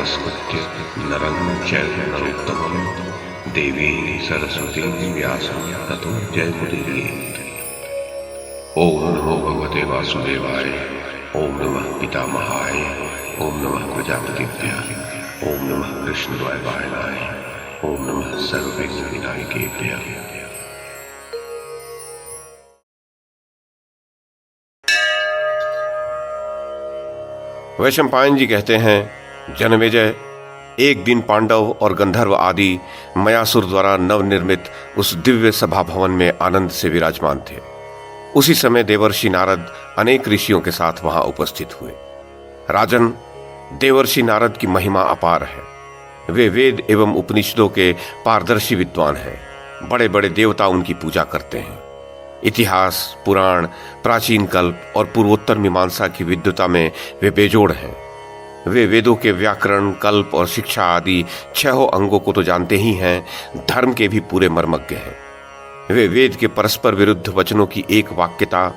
नमस्कृत्य नरं चैव नरोत्तमं देवीं सरस्वतीं व्यासं ततो जयमुदीरयेत्। ओम नमो भगवते वासुदेवाय, ओम नमः पितामहाय, ओम नमः प्रजापतिभ्यः, ओम नमः कृष्णद्वैपायनाय, ओम नमः सर्वविघ्नविनायकेभ्यः। वैशंपायन जी कहते हैं, जनमेजय, एक दिन पांडव और गंधर्व आदि मयासुर द्वारा नवनिर्मित उस दिव्य सभा भवन में आनंद से विराजमान थे। उसी समय देवर्षि नारद अनेक ऋषियों के साथ वहां उपस्थित हुए। राजन, देवर्षि नारद की महिमा अपार है। वे वेद एवं उपनिषदों के पारदर्शी विद्वान हैं। बड़े बड़े देवता उनकी पूजा करते हैं। इतिहास, पुराण, प्राचीन कल्प और पूर्वोत्तर मीमांसा की विद्वता में वे बेजोड़ हैं। वे वेदों के व्याकरण, कल्प और शिक्षा आदि 6 अंगों को तो जानते ही हैं, धर्म के भी पूरे मर्मज्ञ हैं। वे वेद के परस्पर विरुद्ध वचनों की एक वाक्यता,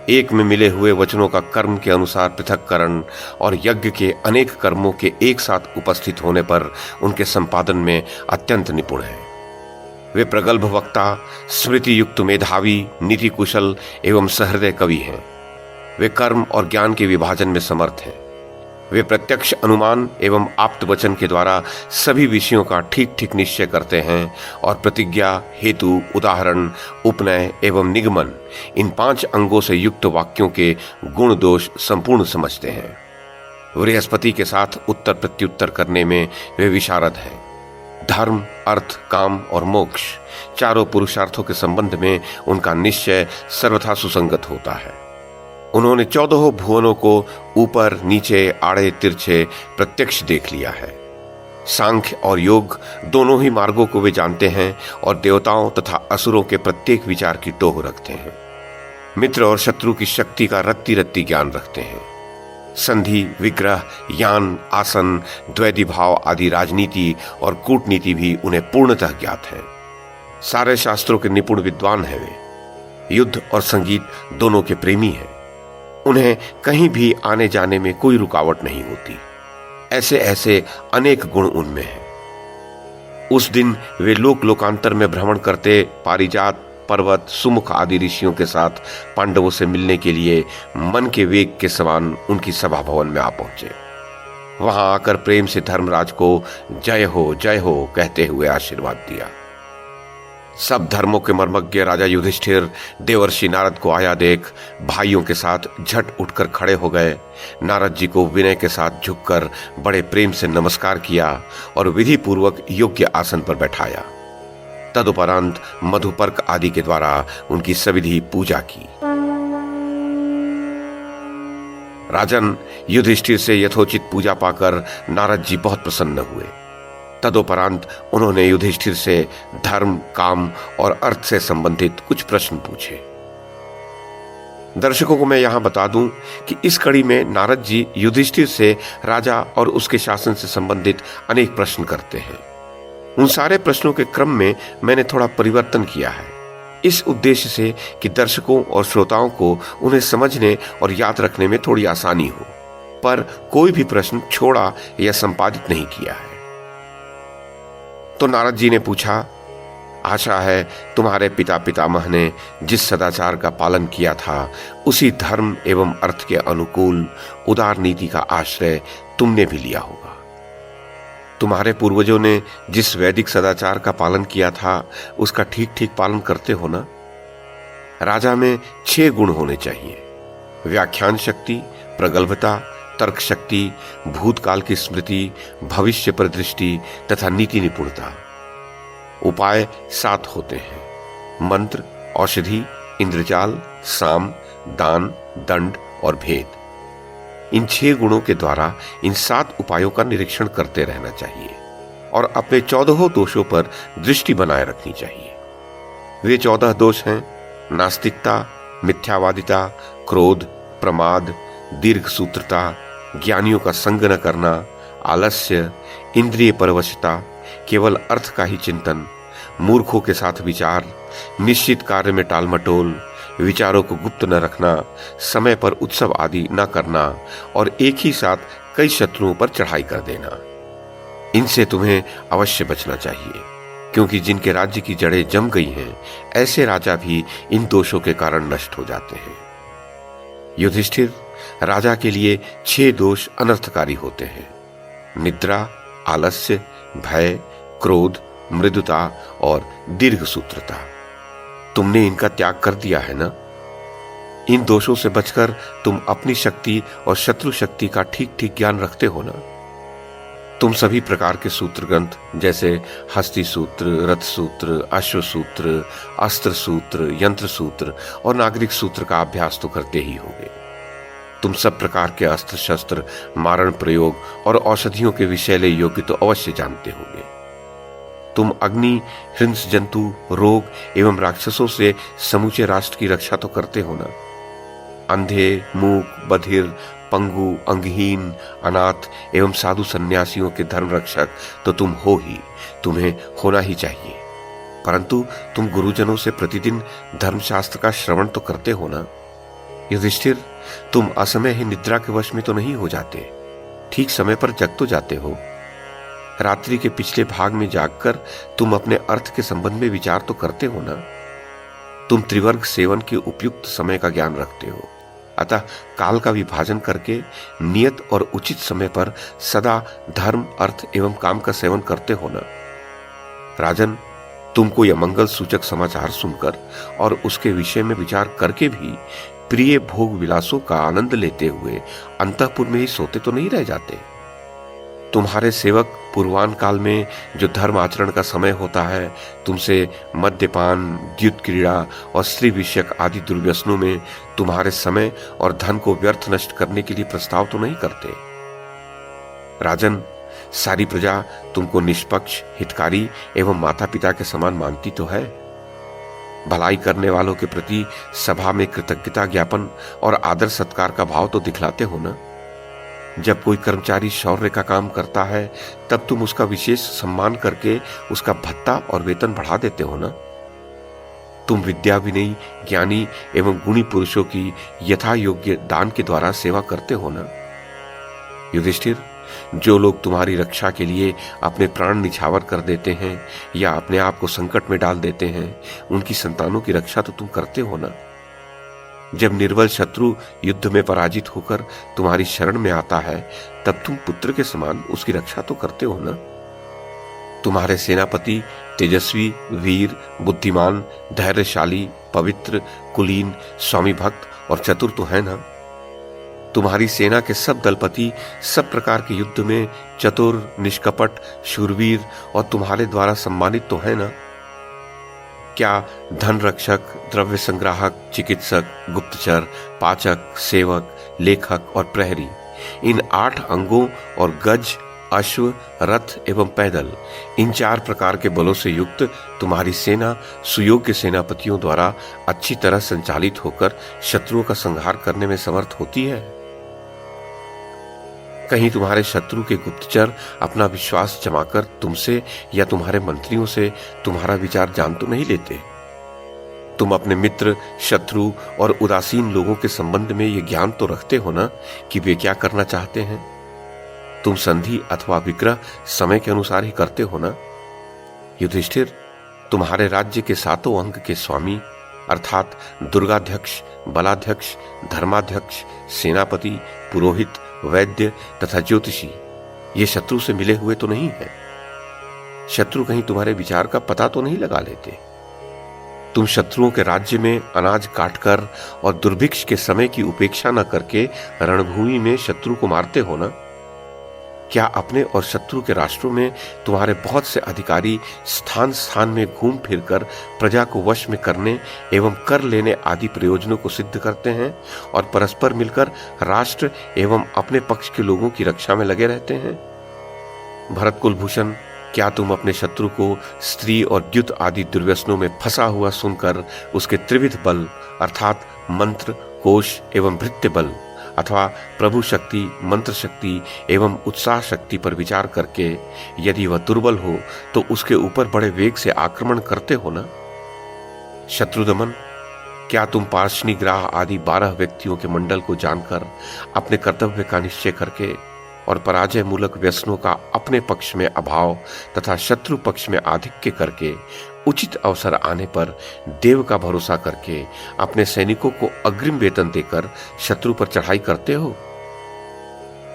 एक में मिले हुए वचनों का कर्म के अनुसार पृथक्करण और यज्ञ के अनेक कर्मों के एक साथ उपस्थित होने पर उनके संपादन में अत्यंत निपुण हैं। वे प्रगल्भ वक्ता, स्मृति युक्त मेधावी, नीति कुशल एवं सहृदय कवि हैं। वे कर्म और ज्ञान के विभाजन में समर्थ हैं। वे प्रत्यक्ष अनुमान एवं आप्त वचन के द्वारा सभी विषयों का ठीक ठीक निश्चय करते हैं और प्रतिज्ञा, हेतु, उदाहरण, उपनय एवं निगमन, इन 5 अंगों से युक्त वाक्यों के गुण दोष संपूर्ण समझते हैं। बृहस्पति के साथ उत्तर प्रत्युत्तर करने में वे विशारद हैं। धर्म, अर्थ, काम और मोक्ष, चारों पुरुषार्थों के संबंध में उनका निश्चय सर्वथा सुसंगत होता है। उन्होंने 14 भुवनों को ऊपर नीचे, आड़े तिरछे प्रत्यक्ष देख लिया है। सांख्य और योग दोनों ही मार्गों को वे जानते हैं और देवताओं तथा असुरों के प्रत्येक विचार की टोह रखते हैं। मित्र और शत्रु की शक्ति का रत्ती रत्ती ज्ञान रखते हैं। संधि, विग्रह, यान, आसन, द्वैधी भाव आदि राजनीति और कूटनीति भी उन्हें पूर्णतः ज्ञात है। सारे शास्त्रों के निपुण विद्वान हैं वे। युद्ध और संगीत दोनों के प्रेमी हैं। उन्हें कहीं भी आने जाने में कोई रुकावट नहीं होती। ऐसे ऐसे अनेक गुण उनमें हैं। उस दिन वे लोक लोकांतर में भ्रमण करते पारिजात, पर्वत, सुमुख आदि ऋषियों के साथ पांडवों से मिलने के लिए मन के वेग के समान उनकी सभा भवन में आ पहुंचे। वहां आकर प्रेम से धर्मराज को जय हो कहते हुए आशीर्वाद दिया। सब धर्मों के मर्मज्ञ राजा युधिष्ठिर देवर्षि नारद को आया देख भाइयों के साथ झट उठकर खड़े हो गए। नारद जी को विनय के साथ झुककर बड़े प्रेम से नमस्कार किया और विधि पूर्वक योग्य आसन पर बैठाया। तदुपरांत मधुपर्क आदि के द्वारा उनकी सविधि पूजा की। राजन, युधिष्ठिर से यथोचित पूजा पाकर नारद जी बहुत प्रसन्न हुए। तदुपरांत उन्होंने युधिष्ठिर से धर्म, काम और अर्थ से संबंधित कुछ प्रश्न पूछे। दर्शकों को मैं यहां बता दूं कि इस कड़ी में नारद जी युधिष्ठिर से राजा और उसके शासन से संबंधित अनेक प्रश्न करते हैं। उन सारे प्रश्नों के क्रम में मैंने थोड़ा परिवर्तन किया है, इस उद्देश्य से कि दर्शकों और श्रोताओं को उन्हें समझने और याद रखने में थोड़ी आसानी हो, पर कोई भी प्रश्न छोड़ा या संपादित नहीं किया है। तो नारद जी ने पूछा, आशा है तुम्हारे पिता पितामह ने जिस सदाचार का पालन किया था उसी धर्म एवं अर्थ के अनुकूल उदार नीति का आश्रय तुमने भी लिया होगा। तुम्हारे पूर्वजों ने जिस वैदिक सदाचार का पालन किया था उसका ठीक ठीक पालन करते हो ना। राजा में 6 गुण होने चाहिए: व्याख्यान शक्ति, प्रगल्भता, तर्क शक्ति, भूतकाल की स्मृति, भविष्य पर दृष्टि तथा नीति निपुणता। उपाय 7 होते हैं: मंत्र, औषधि, इंद्रजाल, साम, दान, दंड और भेद। इन 6 गुणों के द्वारा इन 7 उपायों का निरीक्षण करते रहना चाहिए और अपने 14 दोषों पर दृष्टि बनाए रखनी चाहिए। वे 14 दोष हैं: नास्तिकता, मिथ्यावादिता, क्रोध, प्रमाद, दीर्घ सूत्रता, ज्ञानियों का संग न करना, आलस्य, इंद्रिय परवशता, केवल अर्थ का ही चिंतन, मूर्खों के साथ विचार, निश्चित कार्य में टालमटोल, विचारों को गुप्त न रखना, समय पर उत्सव आदि न करना और एक ही साथ कई शत्रुओं पर चढ़ाई कर देना। इनसे तुम्हें अवश्य बचना चाहिए, क्योंकि जिनके राज्य की जड़ें जम गई हैं, ऐसे राजा भी इन दोषों के कारण नष्ट हो जाते हैं। युधिष्ठिर, राजा के लिए 6 दोष अनर्थकारी होते हैं: निद्रा, आलस्य, भय, क्रोध, मृदुता और दीर्घसूत्रता। तुमने इनका त्याग कर दिया है ना? इन दोषों से बचकर तुम अपनी शक्ति और शत्रु शक्ति का ठीक ठीक ज्ञान रखते हो ना? तुम सभी प्रकार के सूत्र ग्रंथ जैसे हस्ती सूत्र, रथ सूत्र, अश्व सूत्र, अस्त्र सूत्र, यंत्र सूत्र और नागरिक सूत्र का अभ्यास तो करते ही होगे। तुम सब प्रकार के अस्त्र शस्त्र, मारण प्रयोग और औषधियों के विषैले योग्य तो अवश्य जानते होंगे। तुम अग्नि, हिंस जंतु, रोग एवं राक्षसों से समूचे राष्ट्र की रक्षा तो करते हो ना? अंधे, मूक, बधिर, पंगु, अंगहीन, अनाथ एवं साधु सन्यासियों के धर्म रक्षक तो तुम हो ही, तुम्हें होना ही चाहिए। परंतु तुम गुरुजनों से प्रतिदिन धर्मशास्त्र का श्रवण तो करते हो ना? युधिष्ठिर, तुम असमय ही निद्रा के वश में तो नहीं हो जाते, ठीक समय पर जग तो जाते हो। रात्रि के पिछले भाग में जागकर तुम अपने अर्थ के संबंध में विचार तो करते हो ना? तुम त्रिवर्ग सेवन के उपयुक्त समय का ज्ञान रखते हो, अतः काल का विभाजन करके नियत और उचित समय पर सदा धर्म, अर्थ एवं काम का सेवन करते हो ना? राजन, तुमको यह मंगल सूचक समाचार सुनकर और उसके विषय में विचार करके भी प्रिय भोग विलासों का आनंद लेते हुए अंतःपुर में ही सोते तो नहीं रह जाते। तुम्हारे सेवक पूर्वान काल में जो धर्म आचरण का समय होता है, तुमसे मद्यपान, द्युत क्रीड़ा और स्त्री विषयक आदि दुर्व्यसनों में तुम्हारे समय और धन को व्यर्थ नष्ट करने के लिए प्रस्ताव तो नहीं करते। राजन, सारी प्रजा तुमको निष्पक्ष, हितकारी एवं माता पिता के समान मानती तो है। भलाई करने वालों के प्रति सभा में कृतज्ञता ज्ञापन और आदर सत्कार का भाव तो दिखलाते हो ना? जब कोई कर्मचारी शौर्य का काम करता है, तब तुम उसका विशेष सम्मान करके उसका भत्ता और वेतन बढ़ा देते हो ना? तुम विद्या विनयी, ज्ञानी एवं गुणी पुरुषों की यथा योग्य दान के द्वारा सेवा करते हो ना? युधिष्ठिर, जो लोग तुम्हारी रक्षा के लिए अपने प्राण निछावर कर देते हैं या अपने आप को संकट में डाल देते हैं, उनकी संतानों की रक्षा तो तुम करते हो ना? जब निर्बल शत्रु युद्ध में पराजित होकर तुम्हारी शरण में आता है, तब तुम पुत्र के समान उसकी रक्षा तो करते हो ना? तुम्हारे सेनापति तेजस्वी, वीर, बुद्धिमान, धैर्यशाली, पवित्र, कुलीन, स्वामी भक्त और चतुर तो है ना? तुम्हारी सेना के सब दलपति सब प्रकार के युद्ध में चतुर, निष्कपट, शूरवीर और तुम्हारे द्वारा सम्मानित तो है ना? क्या धन रक्षक, द्रव्य संग्राहक, चिकित्सक, गुप्तचर, पाचक, सेवक, लेखक और प्रहरी, इन 8 अंगों और गज, अश्व, रथ एवं पैदल, इन 4 प्रकार के बलों से युक्त तुम्हारी सेना सुयोग्य सेनापतियों द्वारा अच्छी तरह संचालित होकर शत्रुओं का संहार करने में समर्थ होती है? कहीं तुम्हारे शत्रु के गुप्तचर अपना विश्वास जमाकर तुमसे या तुम्हारे मंत्रियों से तुम्हारा विचार जान तो नहीं लेते? तुम अपने मित्र, शत्रु और उदासीन लोगों के संबंध में ये ज्ञान तो रखते हो ना कि वे क्या करना चाहते हैं? तुम संधि अथवा विग्रह समय के अनुसार ही करते हो ना? युधिष्ठिर, तुम्हारे राज्य के 7 अंग के स्वामी अर्थात दुर्गाध्यक्ष, बलाध्यक्ष, धर्माध्यक्ष, सेनापति, पुरोहित, वैद्य तथा ज्योतिषी ये शत्रु से मिले हुए तो नहीं है? शत्रु कहीं तुम्हारे विचार का पता तो नहीं लगा लेते? तुम शत्रुओं के राज्य में अनाज काटकर और दुर्भिक्ष के समय की उपेक्षा न करके रणभूमि में शत्रु को मारते हो ना? क्या अपने और शत्रु के राष्ट्रों में तुम्हारे बहुत से अधिकारी स्थान स्थान में घूम फिरकर प्रजा को वश में करने एवं कर लेने आदि प्रयोजनों को सिद्ध करते हैं और परस्पर मिलकर राष्ट्र एवं अपने पक्ष के लोगों की रक्षा में लगे रहते हैं? भरत कुलभूषण, क्या तुम अपने शत्रु को स्त्री और द्युत आदि दुर्व्यसनों में फंसा हुआ सुनकर उसके त्रिविध बल अर्थात मंत्र, कोश एवं भृत्य बल अथवा प्रभु शक्ति, मंत्र शक्ति एवं उत्साह शक्ति पर विचार करके यदि वह दुर्बल हो तो उसके ऊपर बड़े वेग से आक्रमण करते हो ना? शत्रुदमन, क्या तुम पार्ष्णिग्राह आदि 12 व्यक्तियों के मंडल को जानकर अपने कर्तव्य का निश्चय करके और पराजय मूलक व्यसनों का अपने पक्ष में अभाव तथा शत्रु पक्ष में आधिक्य करके उचित अवसर आने पर देव का भरोसा करके अपने सैनिकों को अग्रिम वेतन देकर शत्रु पर चढ़ाई करते हो।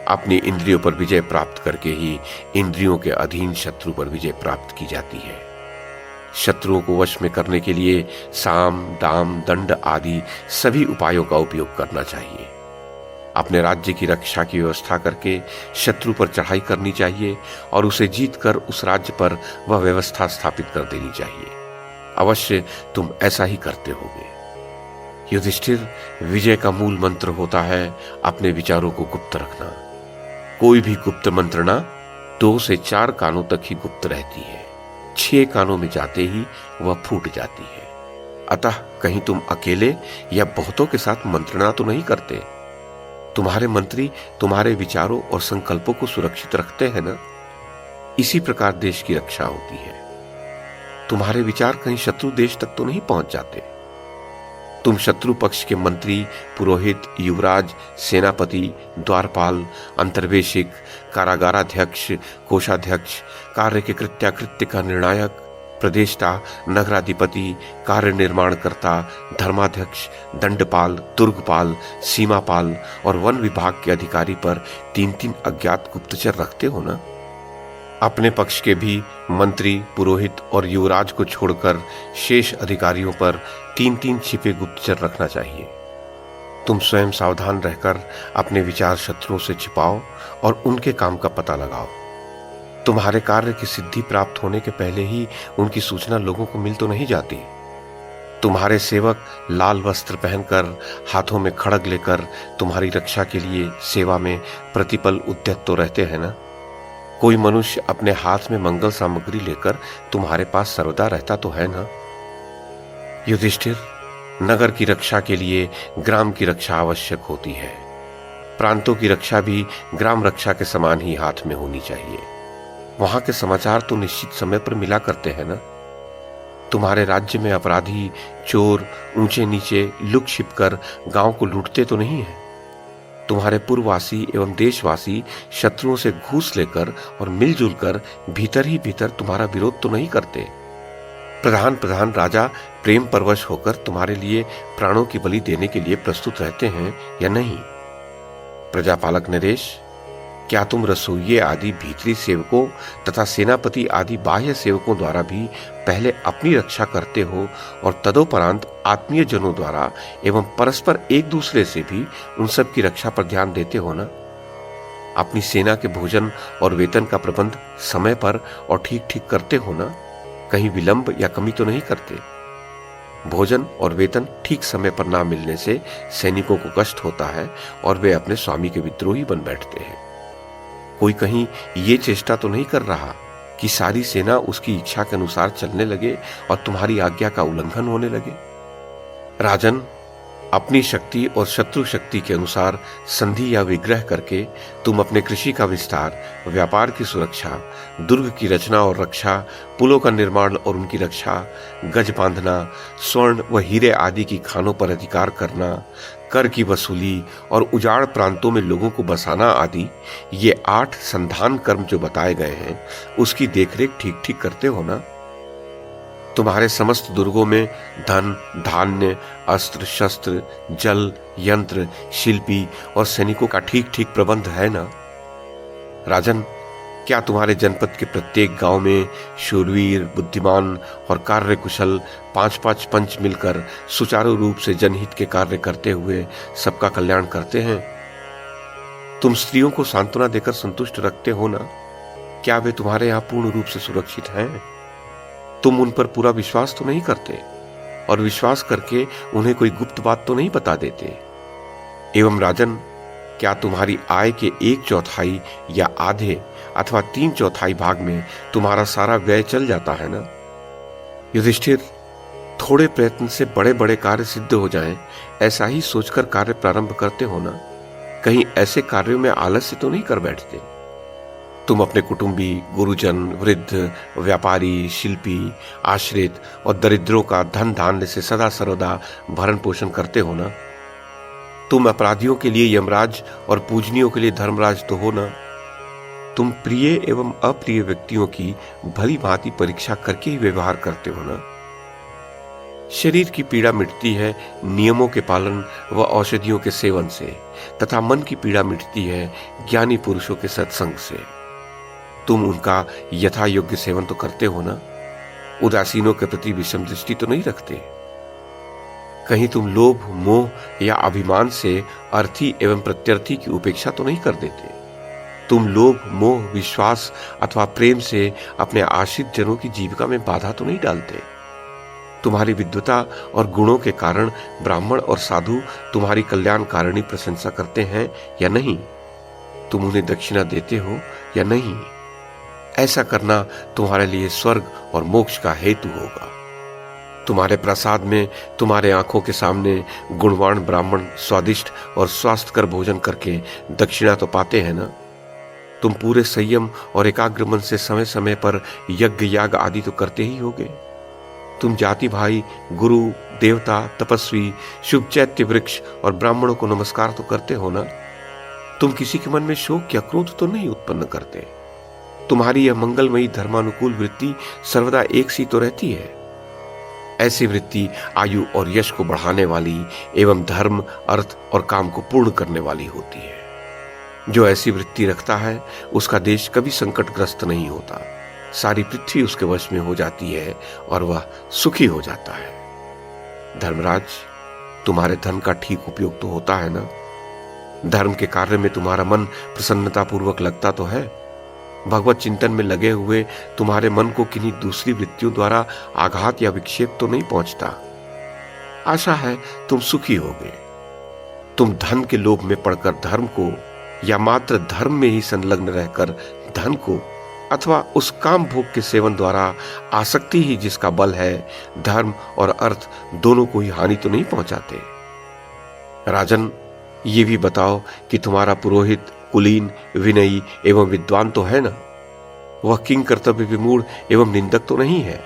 अपनी इंद्रियों पर विजय प्राप्त करके ही इंद्रियों के अधीन शत्रु पर विजय प्राप्त की जाती है। शत्रुओं को वश में करने के लिए साम, दाम, दंड आदि सभी उपायों का उपयोग करना चाहिए। अपने राज्य की रक्षा की व्यवस्था करके शत्रु पर चढ़ाई करनी चाहिए और उसे जीतकर उस राज्य पर वह व्यवस्था स्थापित कर देनी चाहिए। अवश्य तुम ऐसा ही करते होगे। युधिष्ठिर, विजय का मूल मंत्र होता है अपने विचारों को गुप्त रखना। कोई भी गुप्त मंत्रणा 2 से 4 कानों तक ही गुप्त रहती है। 6 कानों में जाते ही वह फूट जाती है। अतः कहीं तुम अकेले या बहुतों के साथ मंत्रणा तो नहीं करते। तुम्हारे मंत्री तुम्हारे विचारों और संकल्पों को सुरक्षित रखते हैं ना। इसी प्रकार देश की रक्षा होती है। तुम्हारे विचार कहीं शत्रु देश तक तो नहीं पहुंच जाते। तुम शत्रु पक्ष के मंत्री, पुरोहित, युवराज, सेनापति, द्वारपाल, अंतर्वेशिक, कारागाराध्यक्ष, कोषाध्यक्ष, कार्य के कृत्याकृत्य का निर्णायक, प्रदेष्टा, नगराधिपति, कार्य निर्माणकर्ता, धर्माध्यक्ष, दंडपाल, दुर्गपाल, सीमापाल और वन विभाग के अधिकारी पर 3-3 अज्ञात गुप्तचर रखते हो ना। अपने पक्ष के भी मंत्री, पुरोहित और युवराज को छोड़कर शेष अधिकारियों पर 3-3 छिपे गुप्तचर रखना चाहिए। तुम स्वयं सावधान रहकर अपने विचार शत्रुओं से छिपाओ और उनके काम का पता लगाओ। तुम्हारे कार्य की सिद्धि प्राप्त होने के पहले ही उनकी सूचना लोगों को मिल तो नहीं जाती। तुम्हारे सेवक लाल वस्त्र पहनकर, हाथों में खड़ग लेकर तुम्हारी रक्षा के लिए सेवा में प्रतिपल उद्यत तो रहते हैं ना। कोई मनुष्य अपने हाथ में मंगल सामग्री लेकर तुम्हारे पास सर्वदा रहता तो है ना। युधिष्ठिर, नगर की रक्षा के लिए ग्राम की रक्षा आवश्यक होती है। प्रांतों की रक्षा भी ग्राम रक्षा के समान ही हाथ में होनी चाहिए। वहां के समाचार तो निश्चित समय पर मिला करते हैं ना। तुम्हारे राज्य में अपराधी, चोर ऊंचे नीचे लुक छिपकर गांव को लूटते तो नहीं है। तुम्हारे पूर्ववासी एवं देशवासी शत्रुओं से घूस लेकर और मिलजुल कर भीतर ही भीतर तुम्हारा विरोध तो नहीं करते। प्रधान राजा प्रेम परवश होकर तुम्हारे लिए प्राणों की बलि देने के लिए प्रस्तुत रहते हैं या नहीं। प्रजापालक नरेश, क्या तुम रसोइये आदि भीतरी सेवकों तथा सेनापति आदि बाह्य सेवकों द्वारा भी पहले अपनी रक्षा करते हो और तदोपरांत आत्मीय जनों द्वारा एवं परस्पर एक दूसरे से भी उन सब की रक्षा पर ध्यान देते हो ना। अपनी सेना के भोजन और वेतन का प्रबंध समय पर और ठीक ठीक करते हो ना। कहीं विलंब या कमी तो नहीं करते। भोजन और वेतन ठीक समय पर ना मिलने से सैनिकों को कष्ट होता है और वे अपने स्वामी के विद्रोही बन बैठते हैं। कोई कहीं ये चेष्टा तो नहीं कर रहा कि सारी सेना उसकी इच्छा के अनुसार चलने लगे और तुम्हारी आज्ञा का उल्लंघन होने लगे। राजन, अपनी शक्ति और शत्रु शक्ति के अनुसार संधि या विग्रह करके तुम अपने कृषि का विस्तार, व्यापार की सुरक्षा, दुर्ग की रचना और रक्षा, पुलों का निर्माण और उनकी रक्षा, गज बांधना, स्वर्ण व हीरे आदि की खानों पर अधिकार करना, कर की वसूली और उजाड़ प्रांतों में लोगों को बसाना आदि, ये 8 संधान कर्म जो बताए गए हैं उसकी देखरेख ठीक ठीक करते हो ना। तुम्हारे समस्त दुर्गों में धन, धान्य, अस्त्र शस्त्र, जल, यंत्र, शिल्पी और सैनिकों का ठीक ठीक प्रबंध है ना। राजन, क्या तुम्हारे जनपद के प्रत्येक गांव में शूरवीर, बुद्धिमान और कार्यकुशल 5-5 पंच मिलकर सुचारू रूप से जनहित के कार्य करते हुए सबका कल्याण करते हैं? तुम स्त्रियों को सांत्वना देकर संतुष्ट रखते हो ना। क्या वे तुम्हारे यहां पूर्ण रूप से सुरक्षित हैं? तुम उन पर पूरा विश्वास तो नहीं करते और विश्वास करके उन्हें कोई गुप्त बात तो नहीं बता देते। एवं राजन, क्या तुम्हारी आय के 1/4 या आधे अथवा 3/4 भाग में तुम्हारा सारा व्यय चल जाता है ना। युधिष्ठिर, थोड़े प्रयत्न से बड़े बड़े कार्य सिद्ध हो जाएं, ऐसा ही सोचकर कार्य प्रारंभ करते हो ना। कहीं ऐसे कार्यों में आलस्य तो नहीं कर बैठते। तुम अपने कुटुंबी, गुरुजन, वृद्ध, व्यापारी, शिल्पी, आश्रित और दरिद्रों का धन धान्य से सदा सर्वदा भरण पोषण करते हो ना। तुम अपराधियों के लिए यमराज और पूजनियों के लिए धर्मराज तो हो ना। तुम प्रिय एवं अप्रिय व्यक्तियों की भली भांति परीक्षा करके ही व्यवहार करते हो ना। शरीर की पीड़ा मिटती है नियमों के पालन व औषधियों के सेवन से, तथा मन की पीड़ा मिटती है ज्ञानी पुरुषों के सत्संग से। तुम उनका यथा योग्य सेवन तो करते हो ना, उदासीनों के प्रति विषम दृष्टि तो नहीं रखते। कहीं तुम लोभ, मोह या अभिमान से अर्थी एवं प्रत्यर्थी की उपेक्षा तो नहीं कर देते। तुम लोभ, मोह, विश्वास अथवा प्रेम से अपने आश्रित जनों की जीविका में बाधा तो नहीं डालते। तुम्हारी विद्वता और गुणों के कारण ब्राह्मण और साधु तुम्हारी कल्याणकारिणी प्रशंसा करते हैं या नहीं? तुम उन्हें दक्षिणा देते हो या नहीं? ऐसा करना तुम्हारे लिए स्वर्ग और मोक्ष का हेतु होगा। तुम्हारे प्रसाद में तुम्हारे आंखों के सामने गुणवान ब्राह्मण स्वादिष्ट और स्वास्थ्यकर भोजन करके दक्षिणा तो पाते हैं ना। तुम पूरे संयम और एकाग्र मन से समय समय पर यज्ञ याग आदि तो करते ही होगे। तुम जाति भाई, गुरु, देवता, तपस्वी, शुभ चैत्य वृक्ष और ब्राह्मणों को नमस्कार तो करते हो ना। तुम किसी के मन में शोक या क्रोध तो नहीं उत्पन्न करते। तुम्हारी यह मंगलमयी धर्मानुकूल वृत्ति सर्वदा एक सी तो रहती है। ऐसी वृत्ति आयु और यश को बढ़ाने वाली एवं धर्म, अर्थ और काम को पूर्ण करने वाली होती है। जो ऐसी वृत्ति रखता है उसका देश कभी संकटग्रस्त नहीं होता। सारी पृथ्वी उसके वश में हो जाती है और वह सुखी हो जाता है। धर्मराज, तुम्हारे धन का ठीक उपयोग तो होता है ना। धर्म के कार्य में तुम्हारा मन प्रसन्नता पूर्वक लगता तो है। भगवत चिंतन में लगे हुए तुम्हारे मन को किन्हीं दूसरी वृत्तियों द्वारा आघात या विक्षेप तो नहीं पहुंचता। आशा है तुम सुखी होगे। तुम धन के लोभ में पड़कर धर्म को या मात्र धर्म में ही संलग्न रहकर धन को अथवा उस काम भोग के सेवन द्वारा आसक्ति ही जिसका बल है, धर्म और अर्थ दोनों को ही हानि तो नहीं पहुंचाते। राजन, ये भी बताओ कि तुम्हारा पुरोहित कुलीन, विनयी एवं विद्वान तो है ना। वह किंग कर्तव्य विमूढ़ एवं निंदक तो नहीं है।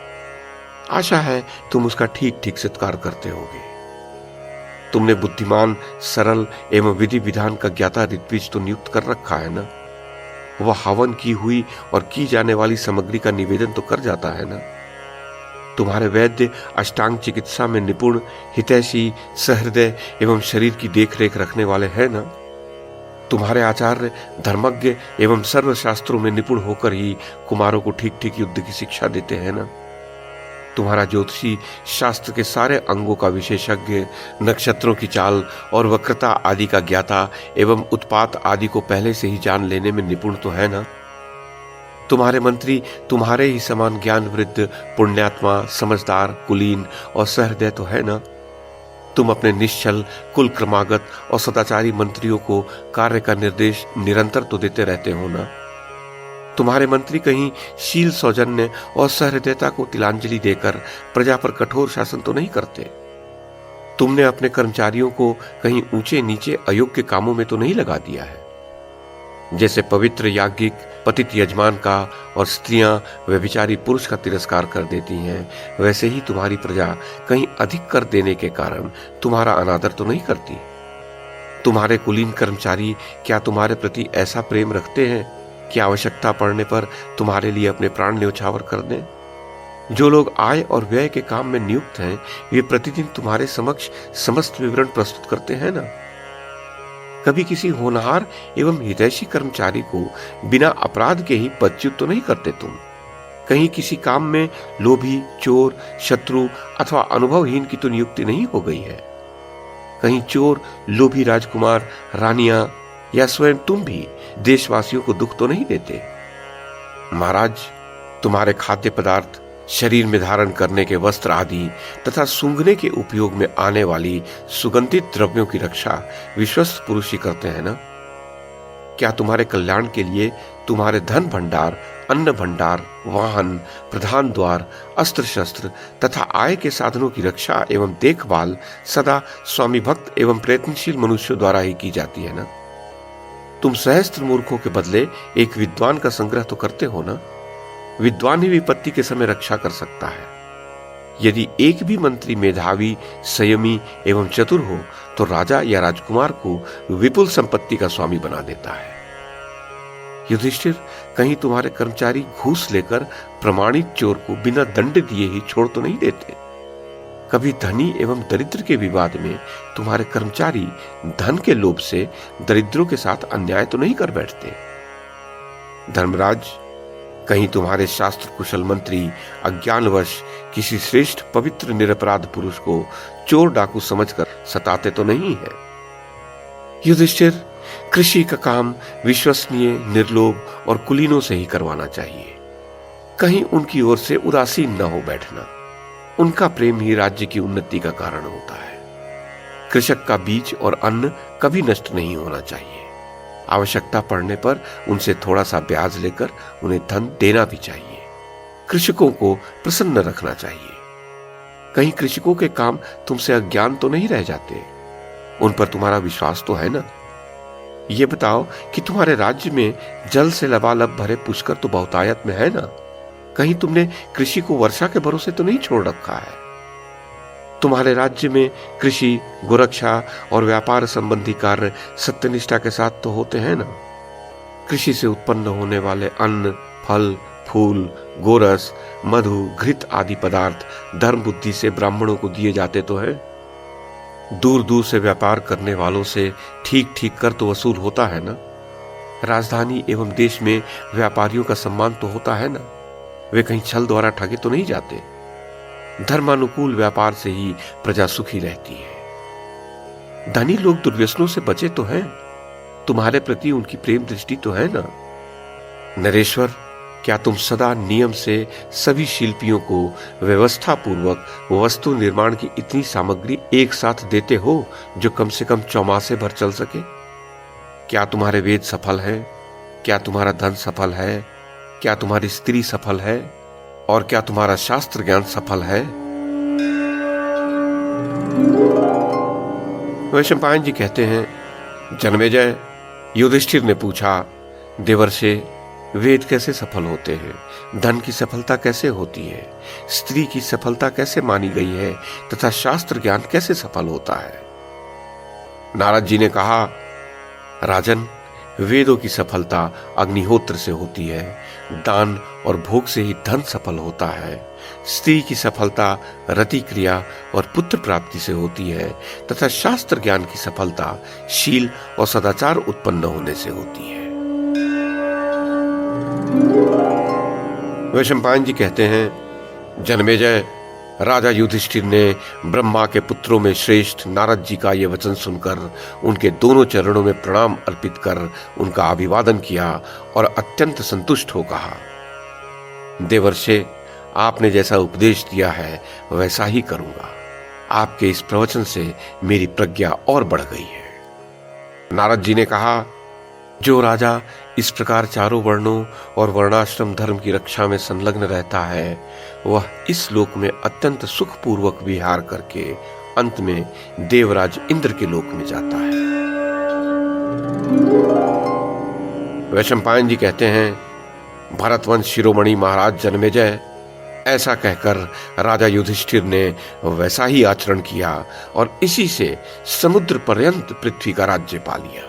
आशा है तुम उसका ठीक ठीक सत्कार करते होगे। तुमने बुद्धिमान, सरल एवं विधि विधान का ज्ञाता ऋत्विज तो नियुक्त कर रखा है ना। वह हवन की हुई और की जाने वाली सामग्री का निवेदन तो कर जाता है ना। तुम्हारे वैद्य अष्टांग चिकित्सा में निपुण, हितैषी, सहृदय एवं शरीर की देखरेख रखने वाले हैं ना। तुम्हारे आचार्य धर्मज्ञ एवं सर्वशास्त्रों में निपुण होकर ही कुमारों को ठीक ठीक युद्ध की शिक्षा देते हैं ना। तुम्हारा ज्योतिषी शास्त्र के सारे अंगों का विशेषज्ञ, नक्षत्रों की चाल और वक्रता आदि का ज्ञाता एवं उत्पात आदि को पहले से ही जान लेने में निपुण तो है ना। तुम्हारे मंत्री तुम्हारे ही समान ज्ञान वृद्ध, पुण्यात्मा, समझदार, कुलीन और सहृदय तो है ना। तुम अपने निश्चल, कुल क्रमागत और सदाचारी मंत्रियों को कार्य का निर्देश निरंतर तो देते रहते हो ना। तुम्हारे मंत्री कहीं शील, सौजन्य और सहृदयता को तिलांजलि देकर प्रजा पर कठोर शासन तो नहीं करते। तुमने अपने कर्मचारियों को कहीं ऊंचे नीचे अयोग्य कामों में तो नहीं लगा दिया है। जैसे पवित्र याज्ञिक पतित यजमान का और स्त्रियां व्यभिचारी पुरुष का तिरस्कार कर देती हैं, वैसे ही तुम्हारी प्रजा कहीं अधिक कर देने के कारण तुम्हारा अनादर तो नहीं करती। तुम्हारे कुलीन कर्मचारी क्या तुम्हारे प्रति ऐसा प्रेम रखते हैं कि आवश्यकता पड़ने पर तुम्हारे लिए अपने प्राण न्योछावर कर दें? जो लोग आय और व्यय के काम में नियुक्त हैं, वे प्रतिदिन तुम्हारे समक्ष समस्त विवरण प्रस्तुत करते हैं ना। कभी किसी होनहार एवं हितैषी कर्मचारी को बिना अपराध के ही पदच्युत तो नहीं करते तुम। कहीं किसी काम में लोभी, चोर, शत्रु अथवा अनुभवहीन की तो नियुक्ति नहीं हो गई है। कहीं चोर, लोभी राजकुमार, रानियां या स्वयं तुम भी देशवासियों को दुख तो नहीं देते। महाराज, तुम्हारे खाद्य पदार्थ, शरीर में धारण करने के वस्त्र आदि तथा सूंघने के उपयोग में आने वाली सुगंधित द्रव्यों की रक्षा विश्वस्त पुरुष ही करते हैं ना। क्या तुम्हारे कल्याण के लिए तुम्हारे धन भंडार, अन्न भंडार, वाहन, प्रधान द्वार, अस्त्र शस्त्र तथा आय के साधनों की रक्षा एवं देखभाल सदा स्वामी भक्त एवं प्रयत्नशील मनुष्यों द्वारा ही की जाती है ना। तुम सहस्त्र मूर्खों के बदले एक विद्वान का संग्रह तो करते हो ना। विद्वान ही विपत्ति के समय रक्षा कर सकता है। यदि एक भी मंत्री मेधावी, संयमी एवं चतुर हो तो राजा या राजकुमार को विपुल संपत्ति का स्वामी बना देता है। युधिष्ठिर, कहीं तुम्हारे कर्मचारी घूस लेकर प्रमाणित चोर को बिना दंड दिए ही छोड़ तो नहीं देते? कभी धनी एवं दरिद्र के विवाद में तुम्हारे कर्मचारी धन के लोभ से दरिद्रों के साथ अन्याय तो नहीं कर बैठते? धर्मराज, कहीं तुम्हारे शास्त्र कुशल मंत्री अज्ञानवश किसी श्रेष्ठ पवित्र निरपराध पुरुष को चोर डाकू समझकर सताते तो नहीं है? युधिष्ठिर, कृषि का काम विश्वसनीय, निर्लोभ और कुलीनों से ही करवाना चाहिए। कहीं उनकी ओर से उदासीन न हो बैठना। उनका प्रेम ही राज्य की उन्नति का कारण होता है। कृषक का बीज और अन्न कभी नष्ट नहीं होना चाहिए। आवश्यकता पड़ने पर उनसे थोड़ा सा ब्याज लेकर उन्हें धन देना भी चाहिए। कृषकों को प्रसन्न रखना चाहिए। कहीं कृषकों के काम तुमसे अज्ञान तो नहीं रह जाते? उन पर तुम्हारा विश्वास तो है ना? ये बताओ कि तुम्हारे राज्य में जल से लबालब भरे पुष्कर तो बहुतायत में है ना? कहीं तुमने कृषि को वर्षा के भरोसे तो नहीं छोड़ रखा है? तुम्हारे राज्य में कृषि, गोरक्षा और व्यापार संबंधी कार्य सत्यनिष्ठा के साथ तो होते हैं ना? कृषि से उत्पन्न होने वाले अन्न, फल, फूल, गोरस, मधु, घृत आदि पदार्थ धर्म बुद्धि से ब्राह्मणों को दिए जाते तो हैं। दूर दूर से व्यापार करने वालों से ठीक ठीक कर तो वसूल होता है ना? राजधानी एवं देश में व्यापारियों का सम्मान तो होता है ना? वे कहीं छल द्वारा ठगे तो नहीं जाते? धर्मानुकूल व्यापार से ही प्रजा सुखी रहती है। धनी लोग दुर्व्यसनों से बचे तो हैं। तुम्हारे प्रति उनकी प्रेम दृष्टि तो है ना? नरेश्वर, क्या तुम सदा नियम से सभी शिल्पियों को व्यवस्था पूर्वक वस्तु निर्माण की इतनी सामग्री एक साथ देते हो जो कम से कम चौमासे भर चल सके? क्या तुम्हारे वेद सफल है? क्या तुम्हारा धन सफल है? क्या तुम्हारी स्त्री सफल है? और क्या तुम्हारा शास्त्र ज्ञान सफल है? वैशंपायन जी कहते हैं, जन्मेजय, युधिष्ठिर ने पूछा, देवर्षे, वेद कैसे सफल होते हैं? धन की सफलता कैसे होती है? स्त्री की सफलता कैसे मानी गई है? तथा शास्त्र ज्ञान कैसे सफल होता है? नारद जी ने कहा, राजन, वेदों की सफलता अग्निहोत्र से होती है। दान और भोग से ही धन सफल होता है। स्त्री की सफलता रति क्रिया और पुत्र प्राप्ति से होती है तथा शास्त्र ज्ञान की सफलता शील और सदाचार उत्पन्न होने से होती है। वैशंपायन जी कहते हैं, जन्मेजय, राजा युधिष्ठिर ने ब्रह्मा के पुत्रों में श्रेष्ठ नारद जी का यह वचन सुनकर उनके दोनों चरणों में प्रणाम अर्पित कर उनका अभिवादन किया और अत्यंत संतुष्ट हो कहा, देवर्षे, आपने जैसा उपदेश दिया है वैसा ही करूंगा। आपके इस प्रवचन से मेरी प्रज्ञा और बढ़ गई है। नारद जी ने कहा, जो राजा इस प्रकार चारों वर्णों और वर्णाश्रम धर्म की रक्षा में संलग्न रहता है वह इस लोक में अत्यंत सुखपूर्वक विहार करके अंत में देवराज इंद्र के लोक में जाता है। वैशंपायन जी कहते हैं, भरतवंश शिरोमणि महाराज जन्मेजय, ऐसा कहकर राजा युधिष्ठिर ने वैसा ही आचरण किया और इसी से समुद्र पर्यंत पृथ्वी का राज्य पा लिया।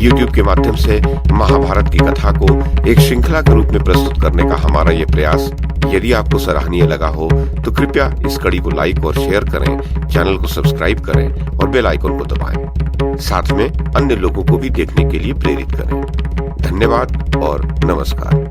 YouTube के माध्यम से महाभारत की कथा को एक श्रृंखला के रूप में प्रस्तुत करने का हमारा ये प्रयास यदि आपको सराहनीय लगा हो तो कृपया इस कड़ी को लाइक और शेयर करें, चैनल को सब्सक्राइब करें और बेल आइकन को दबाएं। साथ में अन्य लोगों को भी देखने के लिए प्रेरित करें। धन्यवाद और नमस्कार।